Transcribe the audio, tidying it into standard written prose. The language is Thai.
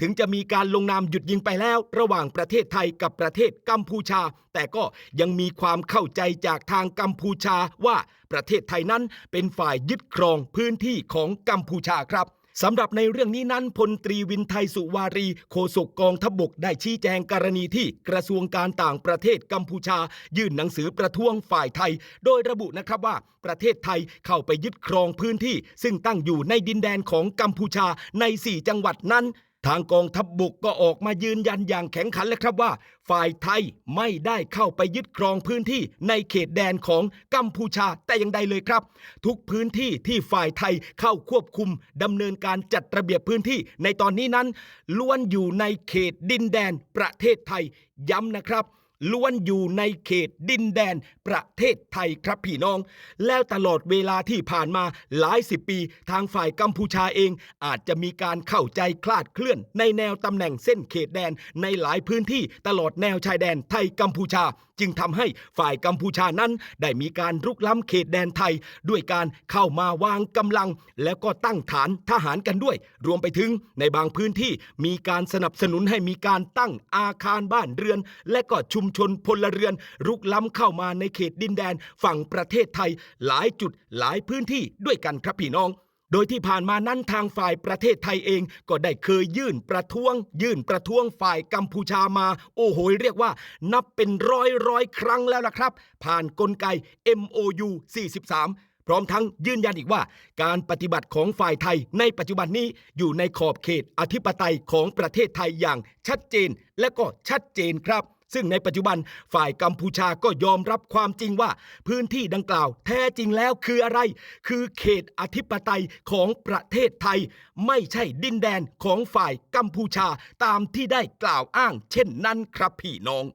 ถึงจะมีการลงนามหยุดยิงไปแล้วระหว่างประเทศไทยกับประเทศกัมพูชาแต่ก็ยังมีความเข้าใจจากทางกัมพูชาว่าประเทศไทยนั้นเป็นฝ่ายยึดครองพื้นที่ของกัมพูชาครับสำหรับในเรื่องนี้นั้นพลตรีวินไทยสุวารีโฆษกกองทัพบกได้ชี้แจงกรณีที่กระทรวงการต่างประเทศกัมพูชายื่นหนังสือประท้วงฝ่ายไทยโดยระบุนะครับว่าประเทศไทยเข้าไปยึดครองพื้นที่ซึ่งตั้งอยู่ในดินแดนของกัมพูชาใน4จังหวัดนั้นทางกองทัพบกก็ออกมายืนยันอย่างแข็งขันเลยครับว่าฝ่ายไทยไม่ได้เข้าไปยึดครองพื้นที่ในเขตแดนของกัมพูชาแต่อย่างใดเลยครับทุกพื้นที่ที่ฝ่ายไทยเข้าควบคุมดำเนินการจัดระเบียบพื้นที่ในตอนนี้นั้นล้วนอยู่ในเขตดินแดนประเทศไทยย้ำนะครับล้วนอยู่ในเขตดินแดนประเทศไทยครับพี่น้องแล้วตลอดเวลาที่ผ่านมาหลายสิบปีทางฝ่ายกัมพูชาเองอาจจะมีการเข้าใจคลาดเคลื่อนในแนวตำแหน่งเส้นเขตแดนในหลายพื้นที่ตลอดแนวชายแดนไทยกัมพูชาจึงทำให้ฝ่ายกัมพูชานั้นได้มีการรุกล้ำเขตแดนไทยด้วยการเข้ามาวางกำลังแล้วก็ตั้งฐานทหารกันด้วยรวมไปถึงในบางพื้นที่มีการสนับสนุนให้มีการตั้งอาคารบ้านเรือนและก็ชุมชนพลเรือนรุกล้ำเข้ามาในเขตดินแดนฝั่งประเทศไทยหลายจุดหลายพื้นที่ด้วยกันครับพี่น้องโดยที่ผ่านมานั้นทางฝ่ายประเทศไทยเองก็ได้เคยยื่นประท้วงฝ่ายกัมพูชามาโอ้โหเรียกว่านับเป็นร้อยครั้งแล้วล่ะครับผ่านกลไก MOU 43พร้อมทั้งยืนยันอีกว่าการปฏิบัติของฝ่ายไทยในปัจจุบันนี้อยู่ในขอบเขตอธิปไตยของประเทศไทยอย่างชัดเจนและก็ชัดเจนครับซึ่งในปัจจุบันฝ่ายกัมพูชาก็ยอมรับความจริงว่าพื้นที่ดังกล่าวแท้จริงแล้วคืออะไรคือเขตอธิปไตยของประเทศไทยไม่ใช่ดินแดนของฝ่ายกัมพูชาตามที่ได้กล่าวอ้างเช่นนั้นครับพี่น้อง